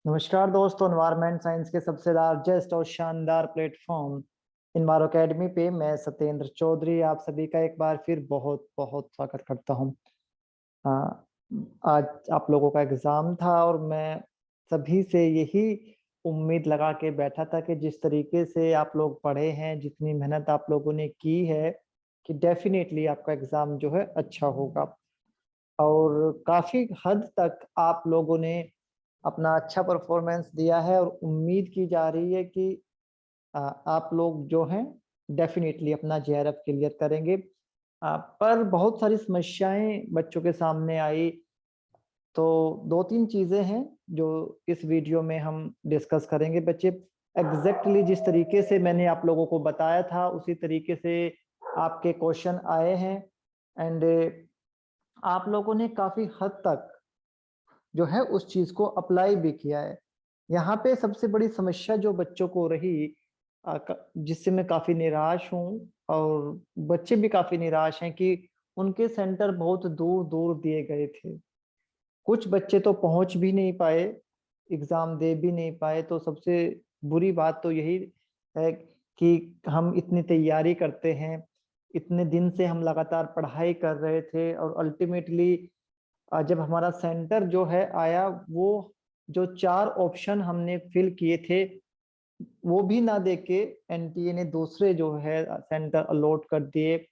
नमस्कार दोस्तों, environment science के सबसे लार्जेस्ट और शानदार प्लेटफॉर्म इन्वायरो अकेडमी पे मैं सत्येंद्र चौधरी आप सभी का एक बार फिर बहुत बहुत स्वागत करता हूँ। आज आप लोगों का एग्जाम था और मैं सभी से यही उम्मीद लगा के बैठा था कि जिस तरीके से आप लोग पढ़े हैं, जितनी मेहनत आप लोगों ने की है, कि डेफिनेटली आपका एग्जाम जो है अच्छा होगा। और काफी हद तक आप लोगों ने अपना अच्छा परफॉर्मेंस दिया है और उम्मीद की जा रही है कि आप लोग जो हैं डेफिनेटली अपना जेआरएफ क्लियर करेंगे। पर बहुत सारी समस्याएं बच्चों के सामने आई, तो दो तीन चीजें हैं जो इस वीडियो में हम डिस्कस करेंगे। बच्चे एग्जैक्टली जिस तरीके से मैंने आप लोगों को बताया था उसी तरीके से आपके क्वेश्चन आए हैं। एंड आप लोगों ने काफी हद तक जो है उस चीज को अप्लाई भी किया है। यहाँ पे सबसे बड़ी समस्या जो बच्चों को रही, जिससे मैं काफी निराश हूँ और बच्चे भी काफी निराश हैं, कि उनके सेंटर बहुत दूर दूर दिए गए थे। कुछ बच्चे तो पहुंच भी नहीं पाए, एग्जाम दे भी नहीं पाए। तो सबसे बुरी बात तो यही है कि हम इतनी तैयारी करते हैं, इतने दिन से हम लगातार पढ़ाई कर रहे थे और अल्टीमेटली जब हमारा सेंटर जो है आया, वो जो 4 ऑप्शन हमने फिल किए थे वो भी ना देके एनटीए ने दूसरे जो है सेंटर अलॉट कर दिए,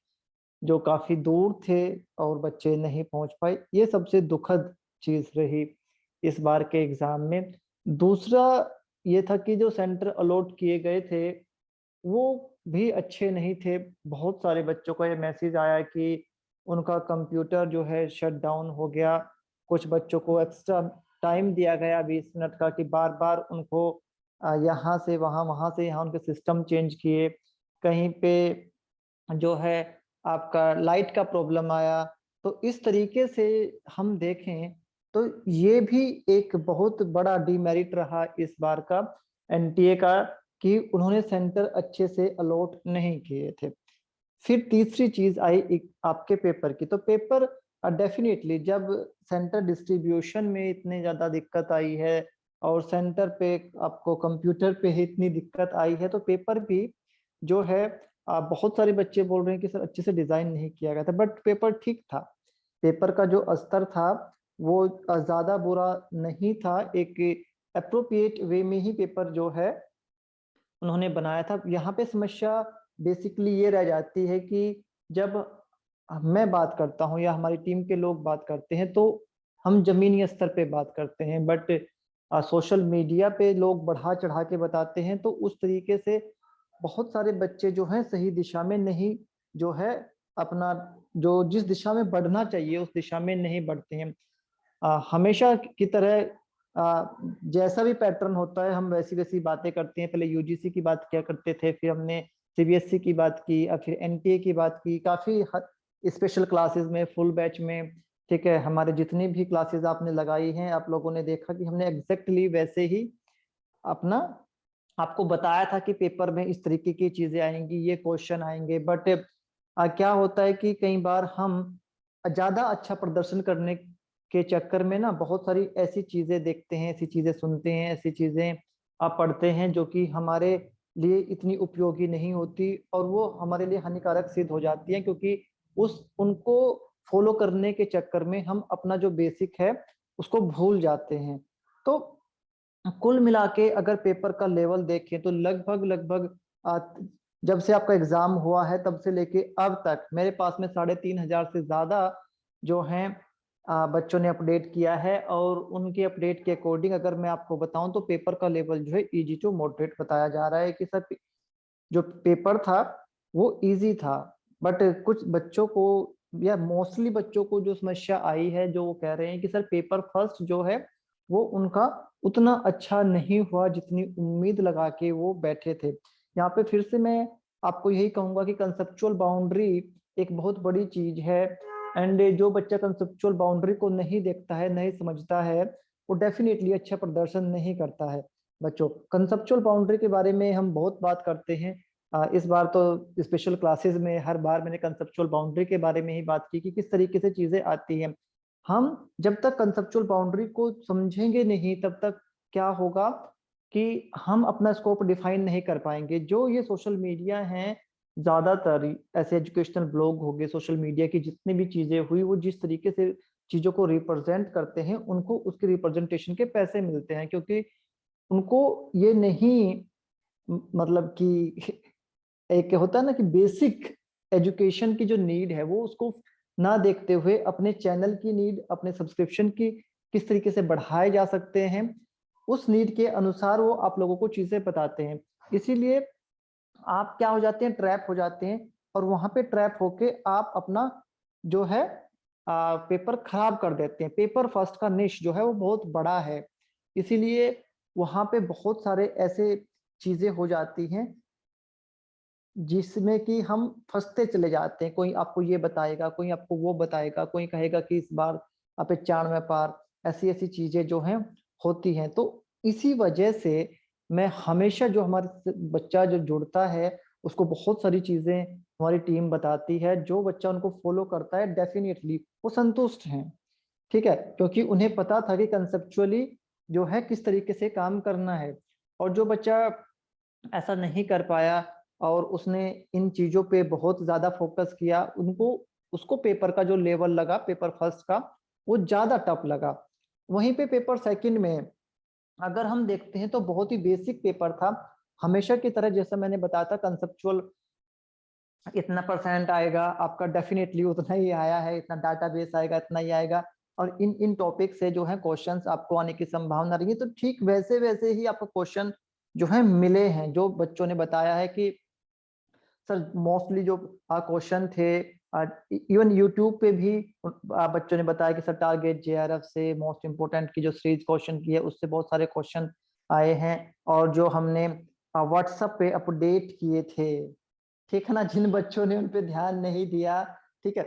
जो काफी दूर थे और बच्चे नहीं पहुंच पाए। ये सबसे दुखद चीज रही इस बार के एग्जाम में। दूसरा ये था कि जो सेंटर अलॉट किए गए थे वो भी अच्छे नहीं थे। बहुत सारे बच्चों को ये मैसेज आया कि उनका कंप्यूटर जो है शट डाउन हो गया। कुछ बच्चों को एक्स्ट्रा टाइम दिया गया 20 मिनट का, कि बार बार उनको यहाँ से वहाँ, वहाँ से यहाँ उनके सिस्टम चेंज किए। कहीं पे जो है आपका लाइट का प्रॉब्लम आया। तो इस तरीके से हम देखें तो ये भी एक बहुत बड़ा डीमेरिट रहा इस बार का एनटीए का, कि उन्होंने सेंटर अच्छे से अलॉट नहीं किए थे। फिर तीसरी चीज आई एक आपके पेपर की। तो पेपर डेफिनेटली जब सेंटर डिस्ट्रीब्यूशन में इतने ज्यादा दिक्कत आई है और सेंटर पे आपको कंप्यूटर पे ही इतनी दिक्कत आई है, तो पेपर भी जो है बहुत सारे बच्चे बोल रहे हैं कि सर अच्छे से डिजाइन नहीं किया गया था, बट पेपर ठीक था। पेपर का जो स्तर था वो ज्यादा बुरा नहीं था। एक अप्रोप्रिएट वे में ही पेपर जो है उन्होंने बनाया था। यहाँ पे समस्या बेसिकली ये रह जाती है कि जब मैं बात करता हूँ या हमारी टीम के लोग बात करते हैं तो हम जमीनी स्तर पे बात करते हैं, बट सोशल मीडिया पे लोग बढ़ा चढ़ा के बताते हैं, तो उस तरीके से बहुत सारे बच्चे जो हैं सही दिशा में नहीं जो है अपना जो जिस दिशा में बढ़ना चाहिए उस दिशा में नहीं बढ़ते हैं। हमेशा की तरह जैसा भी पैटर्न होता है हम वैसी वैसी बातें करते हैं। पहले यूजीसी की बात किया करते थे, फिर हमने सीबीएसई की बात की और फिर एनटीए की बात की, काफी स्पेशल क्लासेस में, फुल बैच में। ठीक है, हमारे जितनी भी क्लासेस आपने लगाई हैं आप लोगों ने देखा कि हमने एग्जैक्टली वैसे ही अपना आपको बताया था कि पेपर में इस तरीके की चीजें आएंगी, ये क्वेश्चन आएंगे। बट क्या होता है कि कई बार हम ज्यादा अच्छा प्रदर्शन करने के चक्कर में ना बहुत सारी ऐसी चीजें देखते हैं, ऐसी चीजें सुनते हैं, ऐसी चीजें आप पढ़ते हैं जो कि हमारे लिए इतनी उपयोगी नहीं होती और वो हमारे लिए हानिकारक सिद्ध हो जाती हैं, क्योंकि उस उनको फॉलो करने के चक्कर में हम अपना जो बेसिक है उसको भूल जाते हैं। तो कुल मिला के अगर पेपर का लेवल देखें तो लगभग लगभग आ, जब से आपका एग्जाम हुआ है तब से लेके अब तक मेरे पास में 3,500 से ज्यादा जो हैं बच्चों ने अपडेट किया है। और उनके अपडेट के अकॉर्डिंग अगर मैं आपको बताऊं तो पेपर का लेवल जो है इजी टू मॉडरेट बताया जा रहा है, कि सर जो पेपर था वो इजी था। बट कुछ बच्चों को या मोस्टली बच्चों को जो समस्या आई है, जो वो कह रहे हैं कि सर पेपर फर्स्ट जो है वो उनका उतना अच्छा नहीं हुआ जितनी उम्मीद लगा के वो बैठे थे। यहाँ पे फिर से मैं आपको यही कहूंगा कि कंसेप्चुअल बाउंड्री एक बहुत बड़ी चीज है। एंड जो बच्चा कंसेप्चुअल बाउंड्री को नहीं देखता है, नहीं समझता है, वो डेफिनेटली अच्छा प्रदर्शन नहीं करता है। बच्चों, कंसेप्चुअल बाउंड्री के बारे में हम बहुत बात करते हैं। इस बार तो स्पेशल क्लासेस में हर बार मैंने कंसेप्चुअल बाउंड्री के बारे में ही बात की कि किस तरीके से चीजें आती हैं। हम जब तक कंसेप्चुअल बाउंड्री को समझेंगे नहीं तब तक क्या होगा कि हम अपना स्कोप डिफाइन नहीं कर पाएंगे। जो ये सोशल मीडिया हैं, ज्यादातर ऐसे एजुकेशनल ब्लॉग हो गए, सोशल मीडिया की जितनी भी चीजें हुई, वो जिस तरीके से चीजों को रिप्रेजेंट करते हैं, उनको उसके रिप्रेजेंटेशन के पैसे मिलते हैं, क्योंकि उनको ये नहीं मतलब कि एक होता है ना कि बेसिक एजुकेशन की जो नीड है वो उसको ना देखते हुए अपने चैनल की नीड, अपने सब्सक्रिप्शन की किस तरीके से बढ़ाए जा सकते हैं, उस नीड के अनुसार वो आप लोगों को चीजें बताते हैं। इसीलिए आप क्या हो जाते हैं, ट्रैप हो जाते हैं, और वहां पे ट्रैप होके आप अपना जो है पेपर खराब कर देते हैं। पेपर फर्स्ट का निश जो है वो बहुत बड़ा है, इसीलिए वहां पे बहुत सारे ऐसे चीजें हो जाती हैं जिसमें कि हम फंसते चले जाते हैं। कोई आपको ये बताएगा, कोई आपको वो बताएगा, कोई कहेगा कि इस बार आप 94 पार, ऐसी ऐसी चीजें जो हैं होती हैं। तो इसी वजह से मैं हमेशा जो हमारे बच्चा जो जुड़ता है उसको बहुत सारी चीजें हमारी टीम बताती है। जो बच्चा उनको फॉलो करता है डेफिनेटली वो संतुष्ट हैं, ठीक है, क्योंकि उन्हें पता था कि कंसेप्चुअली जो है किस तरीके से काम करना है। और जो बच्चा ऐसा नहीं कर पाया और उसने इन चीजों पे बहुत ज्यादा फोकस किया, उनको उसको पेपर का जो लेवल लगा पेपर फर्स्ट का वो ज्यादा टफ लगा। वहीं पे पेपर सेकंड में अगर हम देखते हैं तो बहुत ही बेसिक पेपर था, हमेशा की तरह जैसा मैंने बताया था कंसेप्चुअल इतना परसेंट आएगा आपका, डेफिनेटली उतना ही आया है, इतना डाटाबेस आएगा, इतना ही आएगा, और इन इन टॉपिक से जो है क्वेश्चंस आपको आने की संभावना रही है। तो ठीक वैसे वैसे ही आपको क्वेश्चन जो है मिले हैं। जो बच्चों ने बताया है कि सर मोस्टली जो क्वेश्चन थे, इवन यूट्यूब पे भी बच्चों ने बताया कि सर टारगेट जेआरएफ से मोस्ट इम्पोर्टेंट की जो सीरीज क्वेश्चन की है उससे बहुत सारे क्वेश्चन आए हैं। और जो हमने व्हाट्सएप पे अपडेट किए थे, ठीक है ना, जिन बच्चों ने उन पे ध्यान नहीं दिया, ठीक है।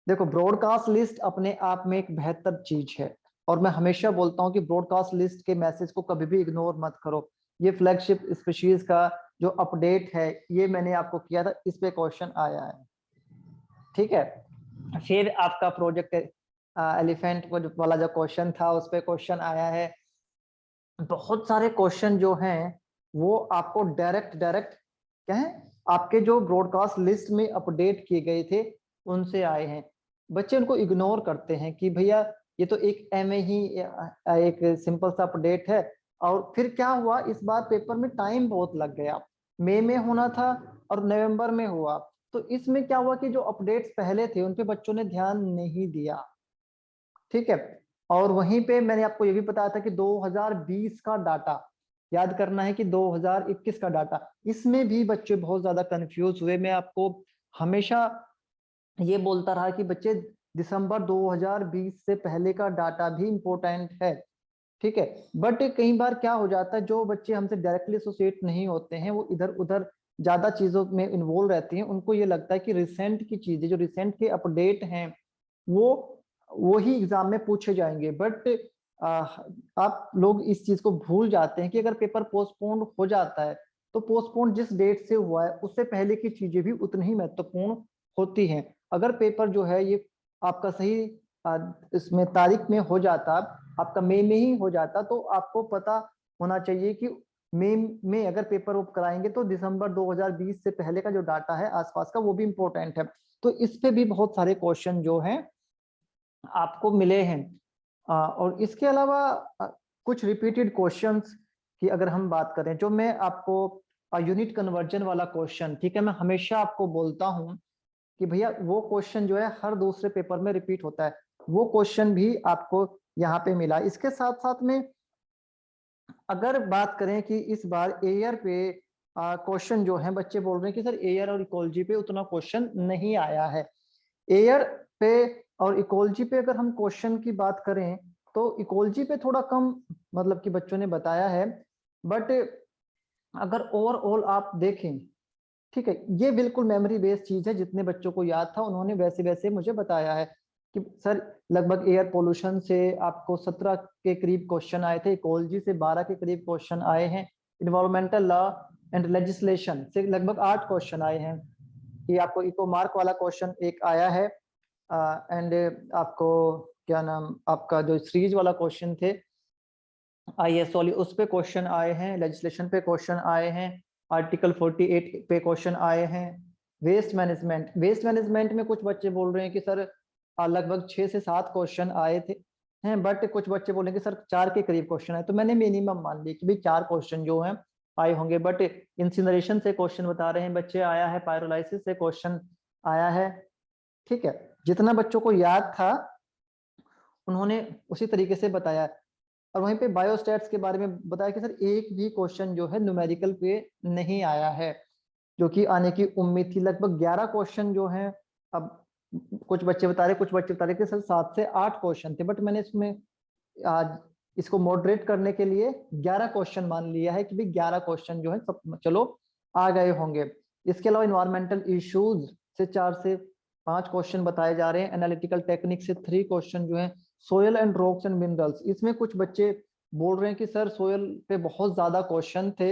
देखो ब्रॉडकास्ट लिस्ट अपने आप में एक बेहतर चीज है, और मैं हमेशा बोलता हूँ कि ब्रॉडकास्ट लिस्ट के मैसेज को कभी भी इग्नोर मत करो। ये फ्लैगशिप स्पीशीज का जो अपडेट है ये मैंने आपको किया था, इस पे क्वेश्चन आया है, ठीक है। फिर आपका प्रोजेक्ट एलिफेंट वाला जो क्वेश्चन था उस पे क्वेश्चन आया है। बहुत सारे क्वेश्चन जो हैं वो आपको डायरेक्ट डायरेक्ट क्या है, आपके जो ब्रॉडकास्ट लिस्ट में अपडेट किए गए थे उनसे आए हैं। बच्चे उनको इग्नोर करते हैं कि भैया ये तो एक एम ही एक सिंपल सा अपडेट है। और फिर क्या हुआ, इस बार पेपर में टाइम बहुत लग गया, मई में होना था और नवंबर में हुआ। तो इसमें क्या हुआ कि जो अपडेट्स पहले थे उन पे बच्चों ने ध्यान नहीं दिया, ठीक है। और वहीं पे मैंने आपको ये भी बताया था कि 2020 का डाटा याद करना है कि 2021 का डाटा, इसमें भी बच्चे बहुत ज्यादा कंफ्यूज हुए। मैं आपको हमेशा ये बोलता रहा कि बच्चे दिसंबर 2020 से पहले का डाटा भी इम्पोर्टेंट है, ठीक है। बट कई बार क्या हो जाता है, जो बच्चे हमसे डायरेक्टली एसोसिएट नहीं होते हैं वो इधर उधर ज्यादा चीजों में इन्वॉल्व रहती हैं, उनको ये लगता है कि रिसेंट की चीजें जो रिसेंट के अपडेट हैं वो ही एग्जाम में पूछे जाएंगे। बट आप लोग इस चीज को भूल जाते हैं कि अगर पेपर पोस्टपोन्ड हो जाता है तो पोस्टपोन्ड जिस डेट से हुआ है उससे पहले की चीजें भी उतनी ही महत्वपूर्ण होती हैं। अगर पेपर जो है ये आपका सही इसमें तारीख में हो जाता, आपका मई में ही हो जाता, तो आपको पता होना चाहिए कि मई में अगर पेपर वो कराएंगे तो दिसंबर 2020 से पहले का जो डाटा है आसपास का वो भी इम्पोर्टेंट है। तो इस पे भी बहुत सारे क्वेश्चन जो हैं आपको मिले हैं। और इसके अलावा कुछ रिपीटेड क्वेश्चंस की अगर हम बात करें, जो मैं आपको यूनिट कन्वर्जन वाला क्वेश्चन, ठीक है, मैं हमेशा आपको बोलता हूं कि भैया वो क्वेश्चन जो है हर दूसरे पेपर में रिपीट होता है, वो क्वेश्चन भी आपको यहाँ पे मिला। इसके साथ साथ में अगर बात करें कि इस बार एयर पे क्वेश्चन जो है, बच्चे बोल रहे हैं कि सर एयर और इकोलॉजी पे उतना क्वेश्चन नहीं आया है। एयर पे और इकोलॉजी पे अगर हम क्वेश्चन की बात करें तो इकोलॉजी पे थोड़ा कम मतलब कि बच्चों ने बताया है। बट अगर ओवरऑल आप देखें, ठीक है, ये बिल्कुल मेमोरी बेस्ड चीज है, जितने बच्चों को याद था उन्होंने वैसे वैसे मुझे बताया है कि सर लगभग एयर पोल्यूशन से आपको 17 के करीब क्वेश्चन आए थे, इकोलॉजी से 12 के करीब क्वेश्चन आए हैं, इन्वायरमेंटल लॉ एंड लेजिस्लेशन से लगभग 8 क्वेश्चन आए हैं। कि आपको इको मार्क वाला क्वेश्चन एक आया है, एंड आपको क्या नाम, आपका जो सीरीज वाला क्वेश्चन थे IAS सॉरी उस पे क्वेश्चन आए हैं, लेजिस्लेशन पे क्वेश्चन आए हैं, आर्टिकल 48 पे क्वेश्चन आए हैं। वेस्ट मैनेजमेंट में कुछ बच्चे बोल रहे हैं कि सर लगभग 6 से 7 क्वेश्चन आए थे हैं, बट कुछ बच्चे बोल रहे हैं कि सर 4 के करीब क्वेश्चन है। तो मैंने मिनिमम मान लिया कि भाई 4 क्वेश्चन जो हैं आए होंगे। बट इंसिनरेशन से क्वेश्चन बता रहे हैं बच्चे आया है, पायरोलाइसिस से क्वेश्चन आया है। ठीक है, जितना बच्चों को याद था उन्होंने उसी तरीके से बताया। और वहीं पे बायोस्टैट्स के बारे में बताया कि सर एक भी क्वेश्चन जो है न्यूमेरिकल पे नहीं आया है, जो कि आने की उम्मीद थी। लगभग 11 क्वेश्चन जो हैं, अब कुछ बच्चे बता रहे कि सर 7 से 8 क्वेश्चन थे, बट मैंने इसमें आज इसको मॉडरेट करने के लिए 11 क्वेश्चन मान लिया है कि भाई 11 क्वेश्चन जो है सब चलो आ गए होंगे। इसके अलावा इन्वायरमेंटल इश्यूज से 4 से 5 क्वेश्चन बताए जा रहे हैं। एनालिटिकल टेक्निक से 3 क्वेश्चन जो है। Soil and rocks and minerals, इसमें कुछ बच्चे बोल रहे हैं कि सर सोयल पे बहुत ज्यादा क्वेश्चन थे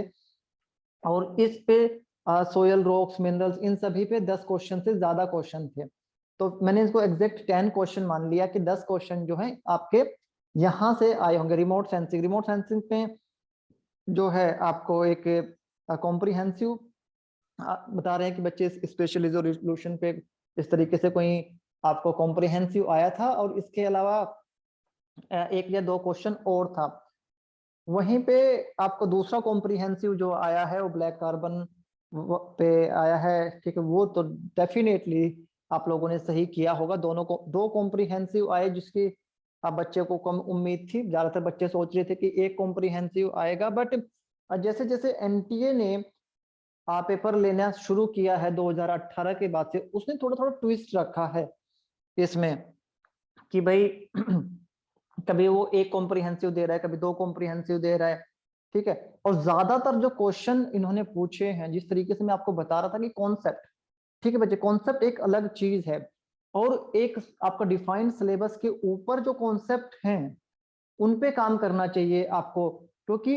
और इस पे सोयल रॉक्स मिनरल्स इन सभी पे 10 क्वेश्चन से ज्यादा क्वेश्चन थे। तो मैंने इसको एग्जैक्ट 10 क्वेश्चन मान लिया कि 10 क्वेश्चन जो है आपके यहाँ से आए होंगे। रिमोट सेंसिंग पे जो है आपको एक कॉम्प्रिहेंसिव बता रहे हैं कि बच्चे स्पेशल रिजोल्यूशन पे इस तरीके से कोई आपको कॉम्प्रिहेंसिव आया था। और इसके अलावा एक या 2 क्वेश्चन और था। वहीं पे आपको दूसरा कॉम्प्रिहेंसिव जो आया है वो ब्लैक कार्बन पे आया है। ठीक है, वो तो डेफिनेटली आप लोगों ने सही किया होगा। दोनों को 2 कॉम्प्रिहेंसिव आए जिसकी अब बच्चे को कम उम्मीद थी। ज्यादातर बच्चे सोच रहे थे कि एक कॉम्प्रिहेंसिव आएगा, बट जैसे जैसे एनटीए ने पेपर लेना शुरू किया है 2018 के बाद से, उसने थोड़ा थोड़ा ट्विस्ट रखा है इसमें कि भाई कभी वो एक कॉम्प्रिहेंसिव दे रहा है, कभी 2 कॉम्प्रिहेंसिव दे रहा है। ठीक है, और ज्यादातर जो क्वेश्चन इन्होंने पूछे हैं, जिस तरीके से मैं आपको बता रहा था कि कॉन्सेप्ट, ठीक है बच्चे, कॉन्सेप्ट एक अलग चीज है और एक आपका डिफाइंड सिलेबस के ऊपर जो कॉन्सेप्ट हैं उन पे काम करना चाहिए आपको। क्योंकि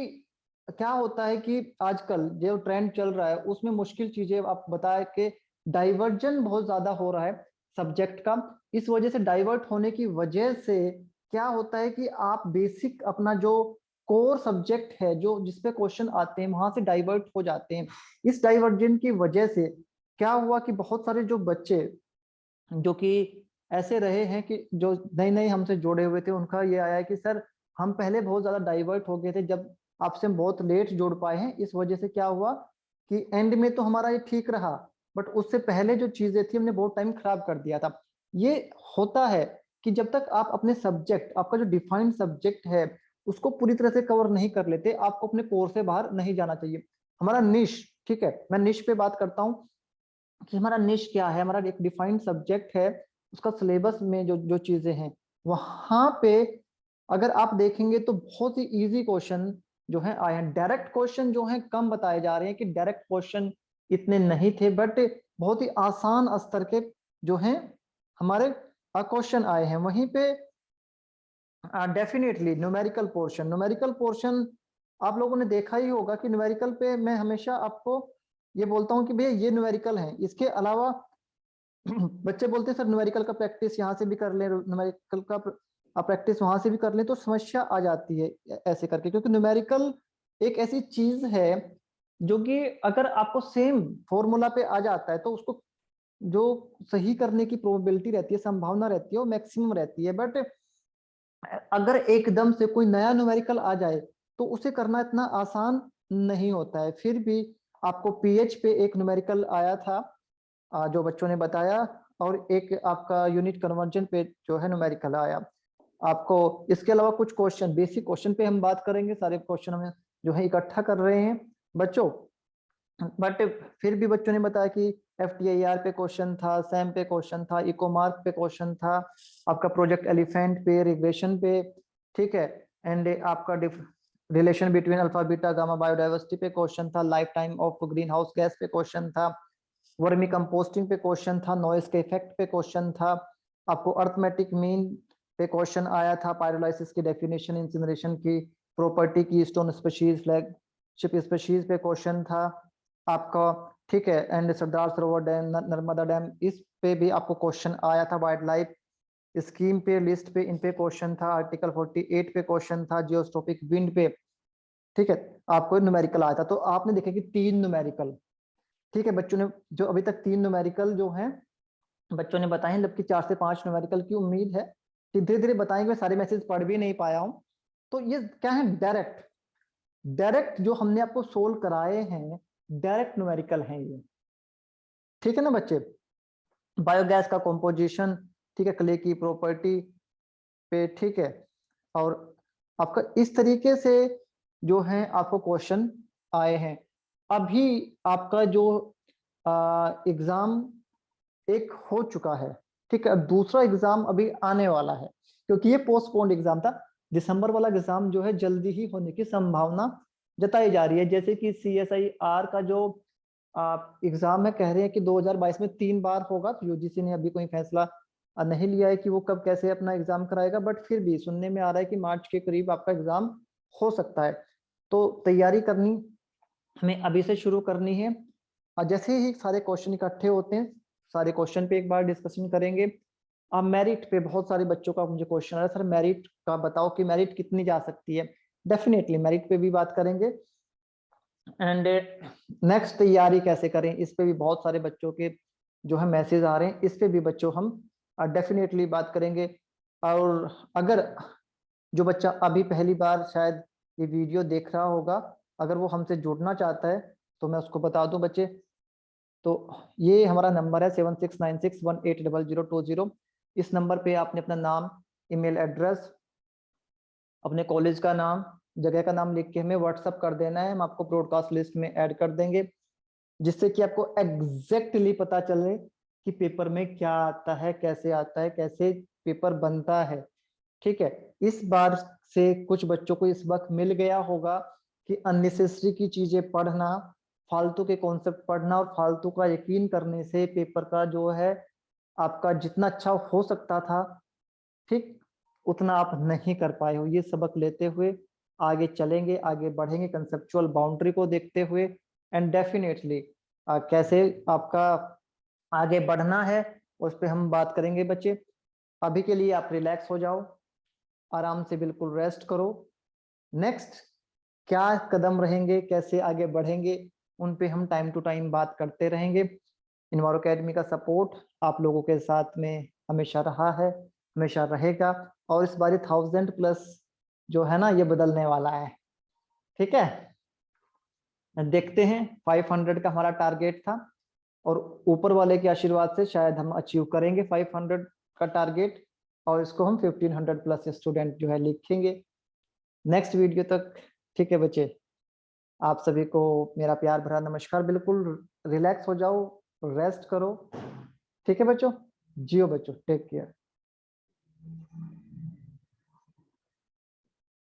क्या होता है कि आजकल जो ट्रेंड चल रहा है उसमें मुश्किल चीजें आप बताए कि डाइवर्जन बहुत ज्यादा हो रहा है सब्जेक्ट का। इस वजह से डाइवर्ट होने की वजह से क्या होता है कि आप बेसिक अपना जो कोर सब्जेक्ट है, जो जिसपे क्वेश्चन आते हैं, वहां से डाइवर्ट हो जाते हैं। इस डाइवर्जन की वजह से क्या हुआ कि बहुत सारे जो बच्चे जो कि ऐसे रहे हैं कि जो नए नए हमसे जुड़े हुए थे, उनका ये आया है कि सर हम पहले बहुत ज्यादा डाइवर्ट हो गए थे, जब आपसे हम बहुत लेट जुड़ पाए हैं। इस वजह से क्या हुआ कि एंड में तो हमारा ये ठीक रहा, बट उससे पहले जो चीजें थी हमने बहुत टाइम खराब कर दिया था। ये होता है कि जब तक आप अपने सब्जेक्ट, आपका जो डिफाइंड सब्जेक्ट है उसको पूरी तरह से कवर नहीं कर लेते, आपको अपने कोर्स से बाहर नहीं जाना चाहिए। हमारा निश, ठीक है, मैं निश पे बात करता हूँ कि हमारा निश क्या है। हमारा एक डिफाइंड सब्जेक्ट है, उसका सिलेबस में जो जो चीजें हैं वहां पे अगर आप देखेंगे तो बहुत ही इजी क्वेश्चन जो है आए हैं। डायरेक्ट क्वेश्चन जो है कम बताए जा रहे हैं कि डायरेक्ट क्वेश्चन इतने नहीं थे, बट बहुत ही आसान स्तर के जो हैं हमारे क्वेश्चन आए हैं। वहीं पे डेफिनेटली न्यूमेरिकल पोर्शन आप लोगों ने देखा ही होगा कि न्यूमेरिकल पे मैं हमेशा आपको ये बोलता हूँ कि भैया ये न्यूमेरिकल है। इसके अलावा बच्चे बोलते हैं सर न्यूमेरिकल का प्रैक्टिस यहाँ से भी कर ले, न्यूमेरिकल का प्रैक्टिस वहां से भी कर ले, तो समस्या आ जाती है ऐसे करके। क्योंकि न्यूमेरिकल एक ऐसी चीज है जो कि अगर आपको सेम फॉर्मूला पे आ जाता है तो उसको जो सही करने की प्रोबेबिलिटी रहती है, संभावना रहती है, वो मैक्सिमम रहती है। बट अगर एकदम से कोई नया न्यूमेरिकल आ जाए तो उसे करना इतना आसान नहीं होता है। फिर भी आपको पीएच पे एक न्यूमेरिकल आया था जो बच्चों ने बताया, और एक आपका यूनिट कन्वर्जन पे जो है न्यूमेरिकल आया आपको। इसके अलावा कुछ क्वेश्चन, बेसिक क्वेश्चन पे हम बात करेंगे, सारे क्वेश्चन हम जो है इकट्ठा कर रहे हैं बच्चों। बट फिर भी बच्चों ने बताया कि FTIR पे क्वेश्चन था, सैम पे क्वेश्चन था, इकोमार्क पे क्वेश्चन था, आपका प्रोजेक्ट एलिफेंट पे, रिग्रेशन पे, ठीक है, एंड आपका relation between alpha beta gamma biodiversity पे क्वेश्चन था, life time of green house gas पे क्वेश्चन था, वर्मी कंपोस्टिंग पे क्वेश्चन था, नॉइस के इफेक्ट पे क्वेश्चन था, आपको अर्थमेटिक मीन पे क्वेश्चन आया था, पायरोलाइसिस की डेफिनेशन, इंसिनरेशन की प्रॉपर्टी की, स्टोन स्पीशीज, फ्लैगशिप स्पीशीज पे क्वेश्चन था आपका, ठीक है, and Sardar Sarovar dam, Narmada dam, इस पे भी आपको क्वेश्चन आया था, वाइल्ड लाइफ स्कीम पे, लिस्ट पे, इन पे क्वेश्चन था, आर्टिकल 48 पे क्वेश्चन था, जियोस्टोपिक विंड पे, ठीक है, आपको न्यूमेरिकल आया था। तो आपने देखा कि 3 न्यूमेरिकल, ठीक है, बच्चों ने जो अभी तक 3 न्यूमेरिकल जो हैं बच्चों ने बताए हैं, जबकि 4 से 5 न्यूमेरिकल की उम्मीद है कि धीरे धीरे बताएंगे। मैं सारे मैसेज पढ़ भी नहीं पाया हूँ। तो ये क्या है, डायरेक्ट डायरेक्ट जो हमने आपको सोल्व कराए हैं, डायरेक्ट न्यूमेरिकल हैं ये, ठीक है ना बच्चे। बायोगैस का कॉम्पोजिशन, ठीक है, क्ले की प्रॉपर्टी पे, ठीक है, और आपका इस तरीके से जो है आपको क्वेश्चन आए हैं। अभी आपका जो एग्जाम एक हो चुका है, ठीक है, दूसरा एग्जाम अभी आने वाला है, क्योंकि ये पोस्टपोन्ड एग्जाम था। दिसंबर वाला एग्जाम जो है जल्दी ही होने की संभावना जताई जा रही है। जैसे कि CSIR का जो एग्जाम है, कह रहे हैं कि 2022 में 3 बार होगा। तो यूजीसी ने अभी कोई फैसला नहीं लिया है कि वो कब कैसे अपना एग्जाम कराएगा, बट फिर भी सुनने में आ रहा है कि मार्च के करीब आपका एग्जाम हो सकता है। तो तैयारी करनी हमें अभी से शुरू करनी है। और जैसे ही सारे क्वेश्चन इकट्ठे होते हैं, सारे क्वेश्चन पे एक बार डिस्कशन करेंगे। अब मेरिट पे बहुत सारे बच्चों का मुझे क्वेश्चन आ रहा है, सर मेरिट का बताओ कि मेरिट कितनी जा सकती है। डेफिनेटली मेरिट पे भी बात करेंगे। एंड नेक्स्ट तैयारी कैसे करें, इस पे भी बहुत सारे बच्चों के जो है मैसेज आ रहे हैं, इस पे भी बच्चों हम डेफिनेटली बात करेंगे। और अगर जो बच्चा अभी पहली बार शायद ये वीडियो देख रहा होगा, अगर वो हमसे जुड़ना चाहता है तो मैं उसको बता दूं बच्चे, तो ये हमारा नंबर है 7696180020। इस नंबर पे आपने अपना नाम, ईमेल एड्रेस, अपने कॉलेज का नाम, जगह का नाम लिख के हमें व्हाट्सअप कर देना है। हम आपको ब्रॉडकास्ट लिस्ट में ऐड कर देंगे, जिससे कि आपको एग्जैक्टली पता चले कि पेपर में क्या आता है, कैसे आता है, कैसे पेपर बनता है, ठीक है। इस बार से कुछ बच्चों को इस वक्त मिल गया होगा कि अननेसेसरी की चीजें पढ़ना, फालतू के कॉन्सेप्ट पढ़ना और फालतू का यकीन करने से पेपर का जो है आपका जितना अच्छा हो सकता था, ठीक, उतना आप नहीं कर पाए हो। ये सबक लेते हुए आगे चलेंगे, आगे बढ़ेंगे कंसेप्चुअल बाउंड्री को देखते हुए। एंड डेफिनेटली कैसे आपका आगे बढ़ना है उस पर हम बात करेंगे बच्चे। अभी के लिए आप रिलैक्स हो जाओ, आराम से बिल्कुल रेस्ट करो। नेक्स्ट क्या कदम रहेंगे, कैसे आगे बढ़ेंगे, उन पे हम टाइम टू टाइम बात करते रहेंगे। इन्वायरो अकेडमी का सपोर्ट आप लोगों के साथ में हमेशा रहा है, हमेशा रहेगा। और इस बार 1000+ जो है ना ये बदलने वाला है, ठीक है। देखते हैं, 500 का हमारा टारगेट था और ऊपर वाले के आशीर्वाद से शायद हम अचीव करेंगे 500 का टारगेट, और इसको हम 1500+ स्टूडेंट जो है लिखेंगे नेक्स्ट वीडियो तक, ठीक है बच्चे। आप सभी को मेरा प्यार भरा नमस्कार। बिल्कुल रिलैक्स हो जाओ, रेस्ट करो, ठीक है बच्चों। जियो बच्चों, टेक केयर।